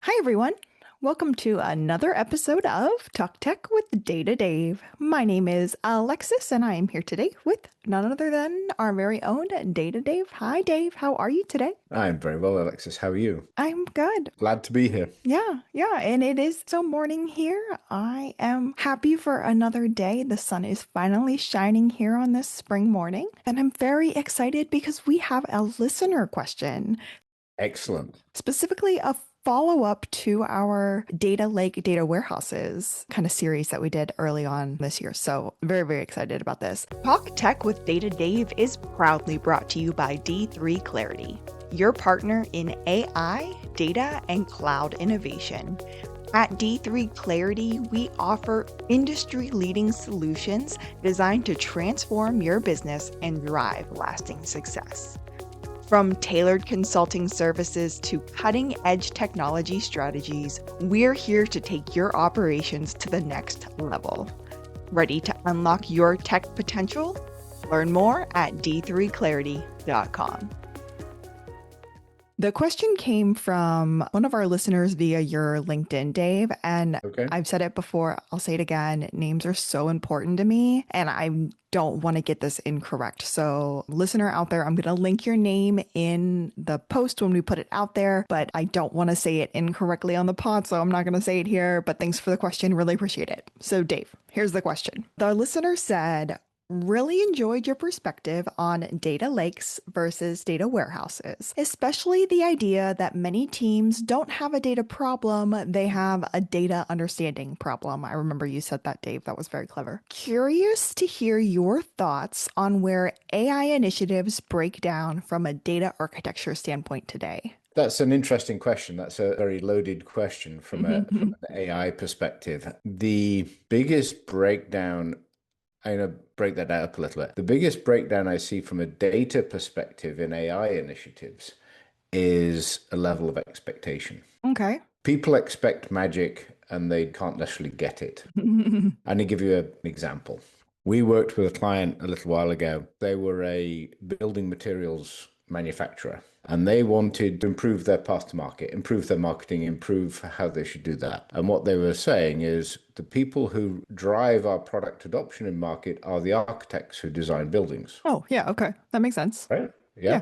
Hi, everyone. Welcome to another episode of Talk Tech with Data Dave. My name is Alexis, and I am here today with none other than our very own Data Dave. Hi, Dave. How are you today? I'm very well, Alexis. How are you? I'm good. Glad to be here. Yeah, and it is still morning here. I am happy for another day. The sun is finally shining here on this spring morning, and I'm very excited because we have a listener question, Excellent. specifically a follow up to our data lake data warehouses kind of series that we did early on this year. So, very excited about this. Talk Tech with Data Dave is proudly brought to you by D3 Clarity, your partner in AI, data, and cloud innovation. At D3 Clarity, we offer industry leading solutions designed to transform your business and drive lasting success. From tailored consulting services to cutting edge technology strategies, we're here to take your operations to the next level. Ready to unlock your tech potential? Learn more at d3clarity.com. The question came from one of our listeners via your LinkedIn, Dave. And Okay. I've said it before, I'll say it again. Names are so important to me, and I don't want to get this incorrect. So, listener out there, I'm going to link your name in the post when we put it out there, but I don't want to say it incorrectly on the pod. So, I'm not going to say it here. But thanks for the question. Really appreciate it. So, Dave, here's the question. The listener said, really enjoyed your perspective on data lakes versus data warehouses, especially the idea that many teams don't have a data problem, they have a data understanding problem. I remember you said that, Dave. That was very clever. Curious to hear your thoughts on where AI initiatives break down from a data architecture standpoint today. That's an interesting question. That's a very loaded question from an AI perspective. The biggest breakdown, I'm going to break that up a little bit. The biggest breakdown I see from a data perspective in AI initiatives is a level of expectation. Okay. People expect magic and they can't necessarily get it. And to give you an example, we worked with a client a little while ago. They were a building materials manufacturer and they wanted to improve their path to market, improve their marketing, improve how they should do that. And what they were saying is the people who drive our product adoption in market are the architects who design buildings, Oh, yeah. Okay. That makes sense. right? Yeah. Yeah.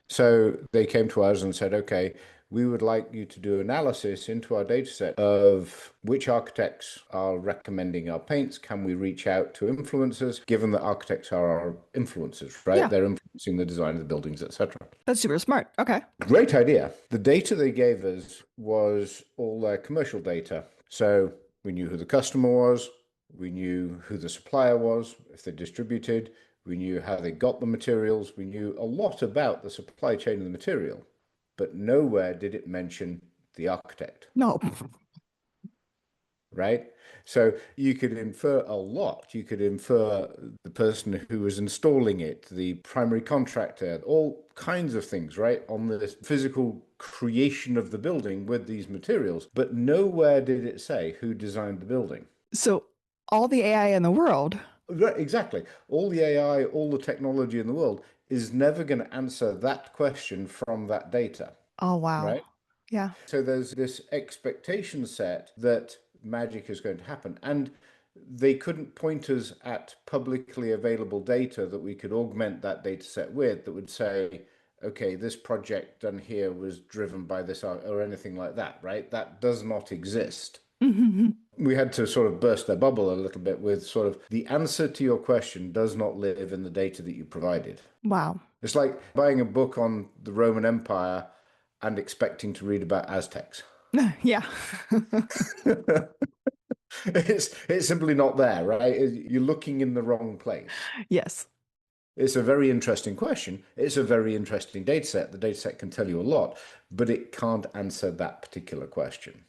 So they came to us and said, okay, we would like you to do analysis into our data set of which architects are recommending our paints. Can we reach out to influencers, given that architects are our influencers, right? Yeah. They're influencing the design of the buildings, etc. That's super smart. Okay. Great idea. The data they gave us was all their commercial data. So we knew who the customer was, we knew who the supplier was, if they distributed, we knew how they got the materials, we knew a lot about the supply chain of the material, but nowhere did it mention the architect, No. right? So you could infer a lot. You could infer the person who was installing it, the primary contractor, all kinds of things, right, on the physical creation of the building with these materials. But nowhere did it say who designed the building. So all the AI in the world. Right, exactly. All the AI, all the technology in the world is never going to answer that question from that data, Oh, wow. right? Yeah. So there's this expectation set that magic is going to happen. And they couldn't point us at publicly available data that we could augment that data set with that would say, okay, this project done here was driven by this or anything like that, right? That does not exist. We had to sort of burst their bubble a little bit with sort of the answer to your question does not live in the data that you provided. Wow. It's like buying a book on the Roman Empire and expecting to read about Aztecs. Yeah. It's simply not there, right? You're looking in the wrong place. Yes. It's a very interesting question. It's a very interesting data set. The data set can tell you a lot, but it can't answer that particular question.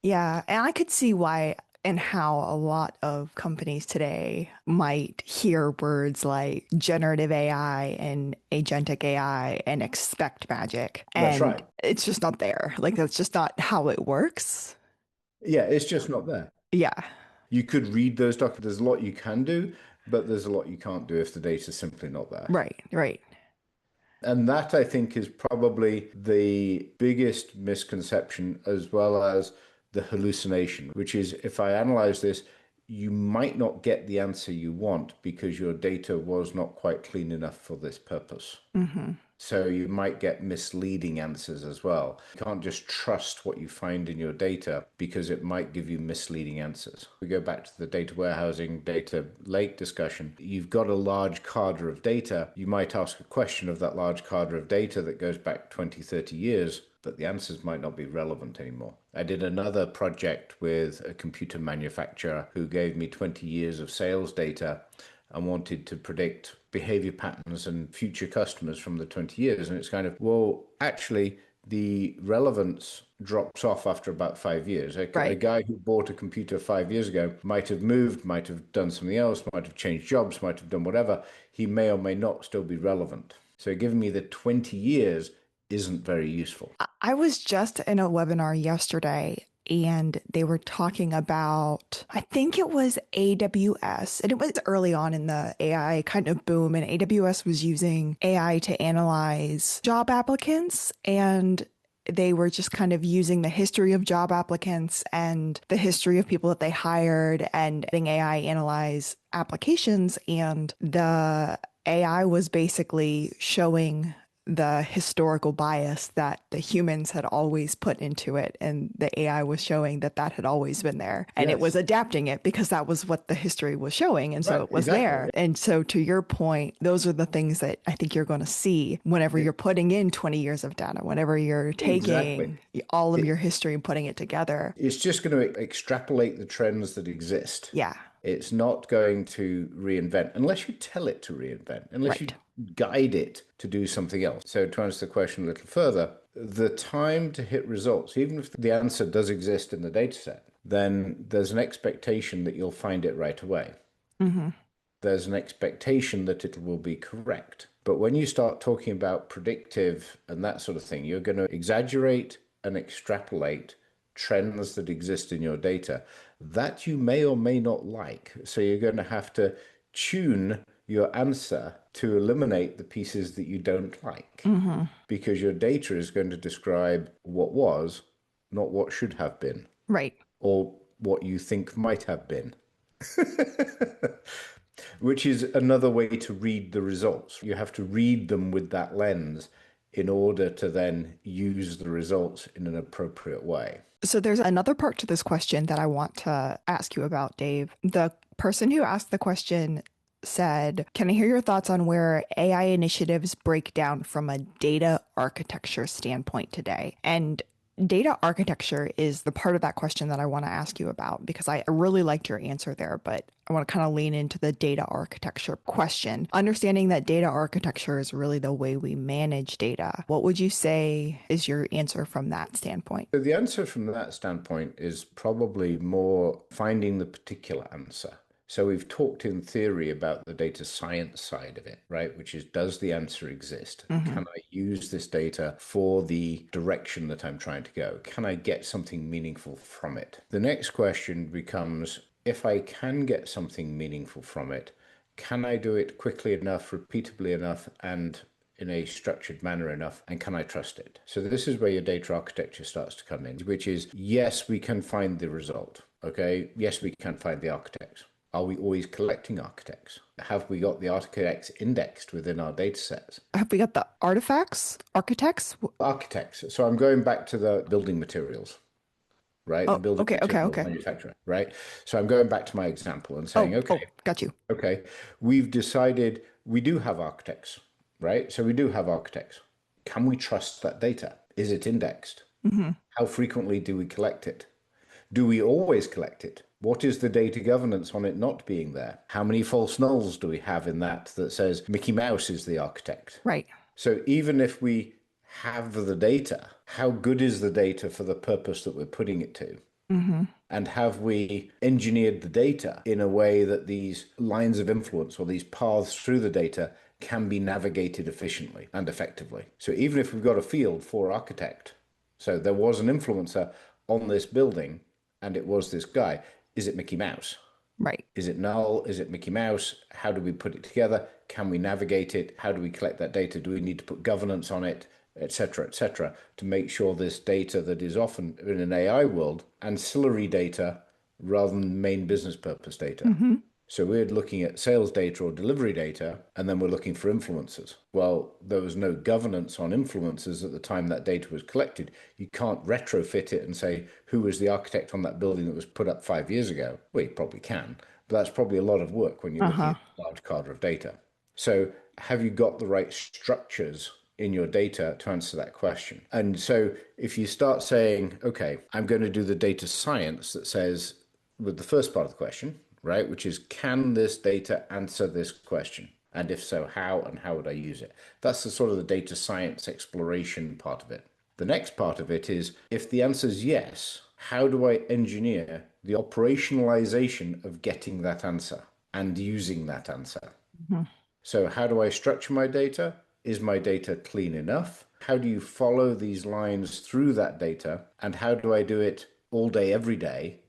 Yeah. And I could see why and how a lot of companies today might hear words like generative AI and agentic AI and expect magic. That's And right. it's just not there. Like, that's just not how it works. Yeah, it's just not there. Yeah. You could read those documents. There's a lot you can do, but there's a lot you can't do if the data's simply not there. Right. Right. And that, I think, is probably the biggest misconception, as well as the hallucination, which is if I analyze this, you might not get the answer you want because your data was not quite clean enough for this purpose. Hmm. So you might get misleading answers as well. You can't just trust what you find in your data because it might give you misleading answers. We go back to the data warehousing, data lake discussion. You've got a large cadre of data. You might ask a question of that large cadre of data that goes back 20, 30 years, but the answers might not be relevant anymore. I did another project with a computer manufacturer who gave me 20 years of sales data and wanted to predict behavior patterns and future customers from the 20 years. And it's kind of, well, actually, the relevance drops off after about 5 years. A Right. guy who bought a computer 5 years ago might have moved, might have done something else, might have changed jobs, might have done whatever. He may or may not still be relevant. So giving me the 20 years isn't very useful. I was just in a webinar yesterday and they were talking about, I think it was AWS, and it was early on in the AI kind of boom, and AWS was using AI to analyze job applicants. And they were just kind of using the history of job applicants and the history of people that they hired and letting AI analyze applications. And the AI was basically showing the historical bias that the humans had always put into it. And the AI was showing that that had always been there. And it was Yes. adapting it because that was what the history was showing. And so Right. it was Exactly. there. And so, to your point, those are the things that I think you're going to see whenever you're It, putting in 20 years of data, whenever you're exactly. taking all of It, your history and putting it together. it's just going to extrapolate the trends that exist. Yeah. It's not going to reinvent unless you tell it to reinvent, unless you Right. guide it to do something else. So, to answer the question a little further, the time to hit results, even if the answer does exist in the data set, then there's an expectation that you'll find it right away. Hmm. There's an expectation that it will be correct. But when you start talking about predictive and that sort of thing, you're going to exaggerate and extrapolate trends that exist in your data that you may or may not like. So you're going to have to tune your answer to eliminate the pieces that you don't like Hmm. because your data is going to describe what was, not what should have been, Right. or what you think might have been. Which is another way to read the results. You have to read them with that lens in order to then use the results in an appropriate way. So there's another part to this question that I want to ask you about, Dave. The person who asked the question said, "Can I hear your thoughts on where AI initiatives break down from a data architecture standpoint today?" And data architecture is the part of that question that I want to ask you about because I really liked your answer there, but I want to kind of lean into the data architecture question. Understanding that data architecture is really the way we manage data. What would you say is your answer from that standpoint? So the answer from that standpoint is probably more finding the particular answer. So we've talked in theory about the data science side of it, right? Which is, does the answer exist? Hmm. Can I use this data for the direction that I'm trying to go? Can I get something meaningful from it? The next question becomes, if I can get something meaningful from it, can I do it quickly enough, repeatably enough, and in a structured manner enough, and can I trust it? So this is where your data architecture starts to come in, which is, yes, we can find the result. Okay. Yes, we can find the architects. Are we always collecting architects? Have we got the architects indexed within our data sets? Have we got the artifacts, architects? Architects. So I'm going back to the building materials, right? The Oh, building okay, okay, material okay. manufacturer, right? So I'm going back to my example and saying, Oh, okay, oh, got you. okay, we've decided we do have architects, right? So we do have architects. Can we trust that data? Is it indexed? Hmm. How frequently do we collect it? Do we always collect it? What is the data governance on it not being there? How many false nulls do we have in that that says Mickey Mouse is the architect? Right. So even if we have the data, how good is the data for the purpose that we're putting it to? Hmm. And have we engineered the data in a way that these lines of influence or these paths through the data can be navigated efficiently and effectively? So even if we've got a field for architect, so there was an influencer on this building and it was this guy, is it Mickey Mouse? Right. Is it null? Is it Mickey Mouse? How do we put it together? Can we navigate it? How do we collect that data? Do we need to put governance on it, et cetera, to make sure this data that is often in an AI world, ancillary data rather than main business purpose data. So we're looking at sales data or delivery data, and then we're looking for influencers. Well, there was no governance on influencers at the time that data was collected. You can't retrofit it and say, who was the architect on that building that was put up 5 years ago? Well, you probably can, but that's probably a lot of work when you're looking at a large cadre of data. So have you got the right structures in your data to answer that question? And so if you start saying, okay, I'm going to do the data science that says, with the first part of the question, right, which is, can this data answer this question? And if so, how, and how would I use it? That's the sort of the data science exploration part of it. The next part of it is, if the answer is yes, how do I engineer the operationalization of getting that answer and using that answer? So how do I structure my data? Is my data clean enough? How do you follow these lines through that data? And how do I do it all day, every day,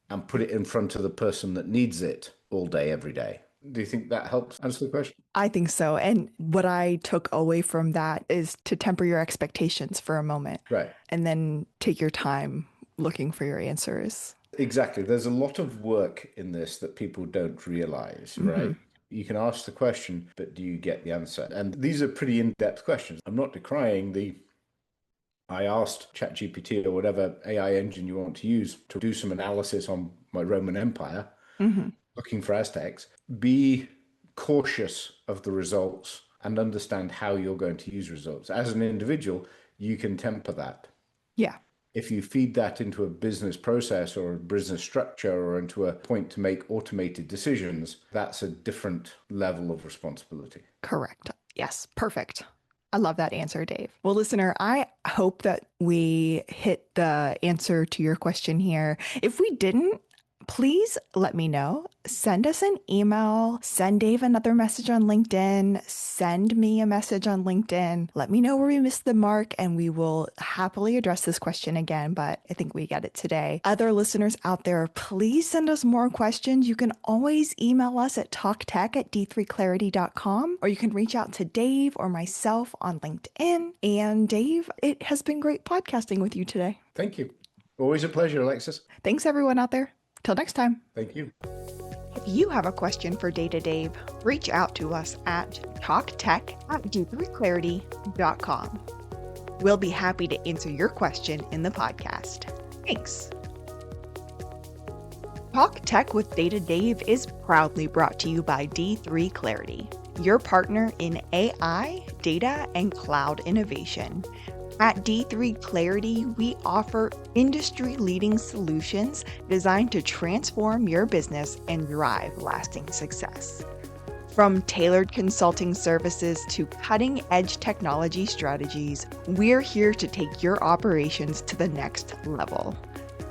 and put it in front of the person that needs it all day, every day? Do you think that helps answer the question? I think so. And what I took away from that is to temper your expectations for a moment Right. and then take your time looking for your answers. Exactly. There's a lot of work in this that people don't realize, right? You can ask the question, but do you get the answer? And these are pretty in-depth questions. I'm not decrying I asked ChatGPT or whatever AI engine you want to use to do some analysis on my Roman Empire, looking for Aztecs. Be cautious of the results and understand how you're going to use results. As an individual, you can temper that. Yeah, If you feed that into a business process or a business structure or into a point to make automated decisions, that's a different level of responsibility. correct. Yes, perfect. I love that answer, Dave. Well, listener, I hope that we hit the answer to your question here. If we didn't, please let me know. Send us an email, send Dave another message on LinkedIn, send me a message on LinkedIn. Let me know where we missed the mark, and we will happily address this question again, but I think we get it today. Other listeners out there, please send us more questions. You can always email us at talktech@d3clarity.com, or you can reach out to Dave or myself on LinkedIn. And Dave, it has been great podcasting with you today. Thank you. Always a pleasure, Alexis. Thanks, everyone out there. Till next time. Thank you. If you have a question for Data Dave, reach out to us at talktech@d3clarity.com. We'll be happy to answer your question in the podcast. Thanks. Talk Tech with Data Dave is proudly brought to you by D3 Clarity, your partner in AI, data, and cloud innovation. At D3 Clarity, we offer industry-leading solutions designed to transform your business and drive lasting success. From tailored consulting services to cutting-edge technology strategies, we're here to take your operations to the next level.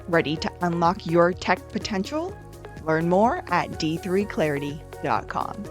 Ready to unlock your tech potential? Learn more at d3clarity.com.